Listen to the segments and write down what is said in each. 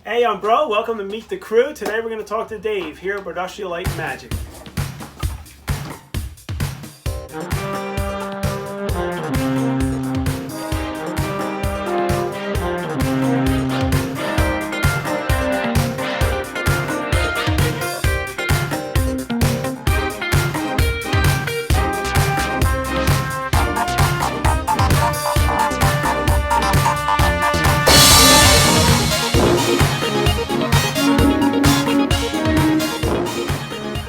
Hey, I'm Bro. Welcome to Meet the Crew. Today we're going to talk to Dave here at Brodustrial Light Magic.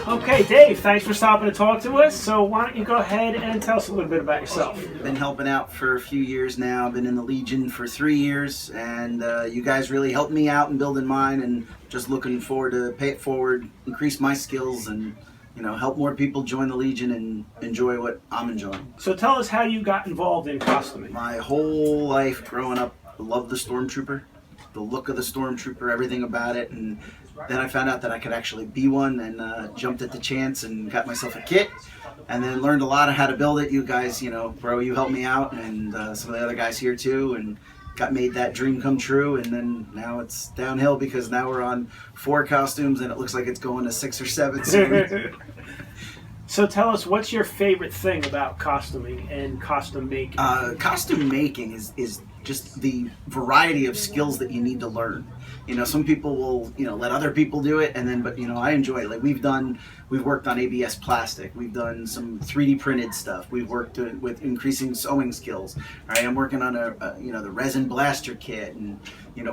Okay, Dave, thanks for stopping to talk to us. So why don't you go ahead and tell us a little bit about yourself. Been helping out for a few years now. Been in the Legion for 3 years, and you guys really helped me out in building mine, and just looking forward to pay it forward, increase my skills, and help more people join the Legion and enjoy what I'm enjoying. So tell us how you got involved in costuming. My whole life growing up, I loved the Stormtrooper, the look of the Stormtrooper, everything about it, and then I found out that I could actually be one, and jumped at the chance and got myself a kit, and then learned a lot of how to build it. You guys, Bro, you helped me out, and some of the other guys here too, and made that dream come true. And then now it's downhill because now we're on 4 costumes, and it looks like it's going to 6 or 7 soon. So tell us, what's your favorite thing about costuming and costume making? Costume making is just the variety of skills that you need to learn. Some people will, let other people do it, and then, but I enjoy it. Like we've worked on ABS plastic. We've done some 3D printed stuff. We've worked with increasing sewing skills. Right, I'm working on the resin blaster kit, and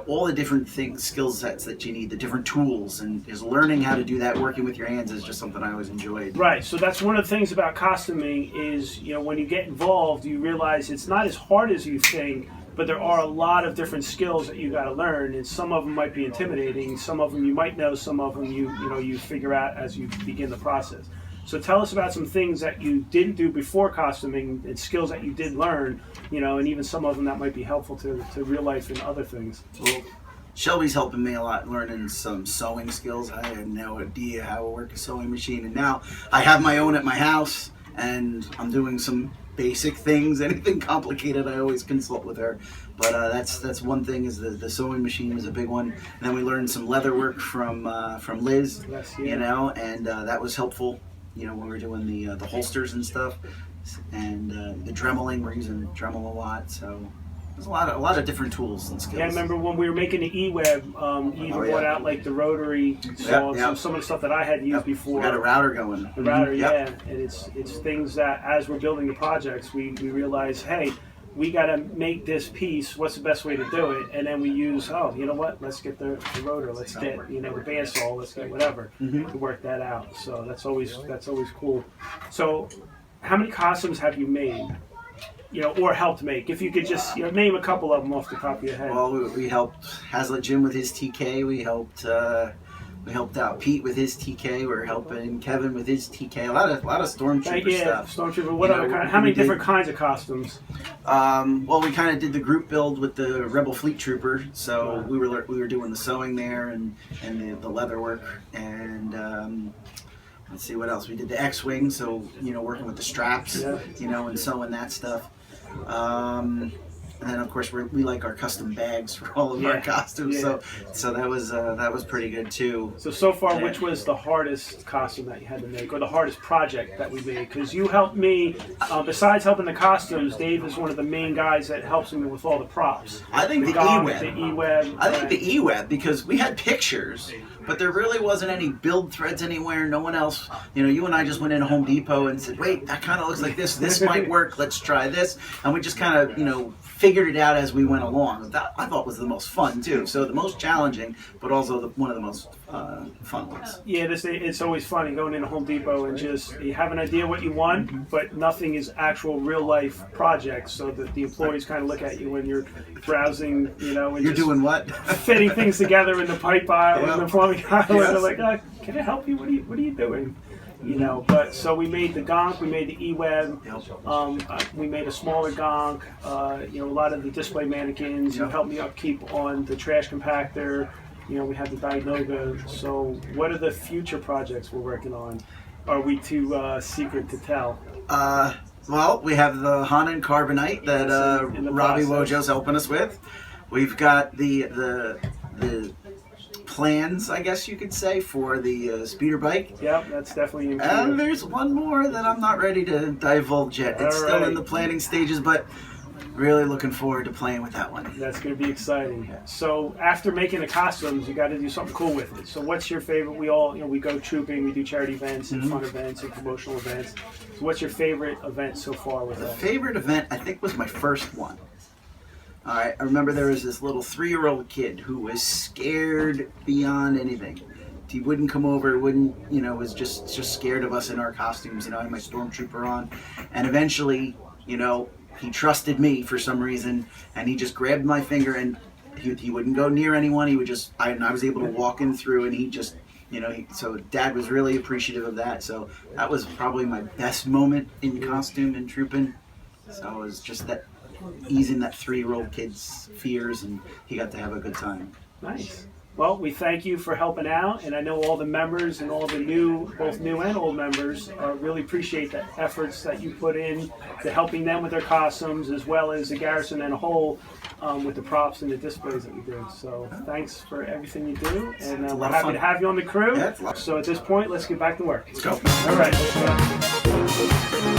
all the different skill sets that you need, the different tools, and is learning how to do that, working with your hands, is just something I always enjoyed. Right. So that's one of the things about costuming is, when you get involved, you realize it's not as hard as you think. But there are a lot of different skills that you got to learn, and some of them might be intimidating. Some of them you might know. Some of them you figure out as you begin the process. So tell us about some things that you didn't do before costuming and skills that you did learn. And even some of them that might be helpful to real life and other things. Well, Shelby's helping me a lot learning some sewing skills. I had no idea how to work a sewing machine, and now I have my own at my house, and I'm doing some basic things. Anything complicated, I always consult with her. But that's one thing, is the sewing machine is a big one. And then we learned some leather work from Liz, yes, yeah. And that was helpful. When we were doing the holsters and stuff, and the dremeling. We're using Dremel a lot, so there's a lot of different tools and skills. Yeah, I remember when we were making the E-Web, you even brought out like the rotary saw, some of the stuff that I had used before. We got a router going. The router, yeah, and it's things that as we're building the projects, we realize, hey, we got to make this piece. What's the best way to do it? And then we use, let's get the rotor, let's get the bandsaw, let's get whatever to work that out. So that's always cool. So, how many costumes have you made? Or helped make? If you could just name a couple of them off the top of your head. Well, we helped Hazlitt Jim with his TK. We helped out Pete with his TK. We're helping Kevin with his TK. A lot of Stormtrooper stuff. Stormtrooper. What other kind? How many different kinds of costumes? Well, we kind of did the group build with the Rebel Fleet Trooper. So we were doing the sewing there, and the leather work, and let's see what else. We did the X-Wing, so working with the straps, and sewing that stuff. And then of course we like our custom bags for all of our costumes, so that was pretty good too. So far, which was the hardest costume that you had to make, or the hardest project that we made? Because you helped me, besides helping the costumes, Dave is one of the main guys that helps me with all the props. I think the E-Web. I think the E-Web, because we had pictures, but there really wasn't any build threads anywhere. No one else, you and I just went into Home Depot and said, wait, that kind of looks like this. This might work. Let's try this. And we just kind of, figured it out as we went along. That I thought was the most fun too. So the most challenging, but also one of the most fun ones. Yeah, it's always funny going into Home Depot and just you have an idea what you want, but nothing is actual real life projects. So that the employees kind of look at you when you're browsing, and you're doing what? Fitting things together in the pipe aisle and the plumbing aisle. And they're like, can I help you? What are you doing? But so we made the gonk, we made the E-Web, we made a smaller gonk, a lot of the display mannequins, helped me upkeep on the trash compactor, we have the Dianoga. So what are the future projects we're working on? Are we too secret to tell? Well, we have the Hanan Carbonite that Robbie Wojo's helping us with. We've got the plans, I guess you could say, for the speeder bike. Yep, that's definitely And important. there's one more that I'm not ready to divulge yet. It's still in the planning stages, but really looking forward to playing with that one. That's going to be exciting. So after making the costumes, you got to do something cool with it. So what's your favorite? We all, we go trooping, we do charity events and fun events and promotional events. So what's your favorite event so far with that? Favorite event, I think, was my first one. All right, I remember there was this little 3-year-old kid who was scared beyond anything. He wouldn't come over, was just scared of us in our costumes. I had my stormtrooper on, and eventually, he trusted me for some reason, and he just grabbed my finger, and he wouldn't go near anyone. He would just, I was able to walk him through, and he just, so Dad was really appreciative of that. So that was probably my best moment in costume and trooping. So it was just that easing that 3-year-old kid's fears, and he got to have a good time. Nice. Well, we thank you for helping out, and I know all the members and all the both new and old members really appreciate the efforts that you put in to helping them with their costumes, as well as the garrison and a whole with the props and the displays that we do. So thanks for everything you do, and we're happy to have you on the crew. Yeah, so at this point, let's get back to work. Let's go. All right. Let's go.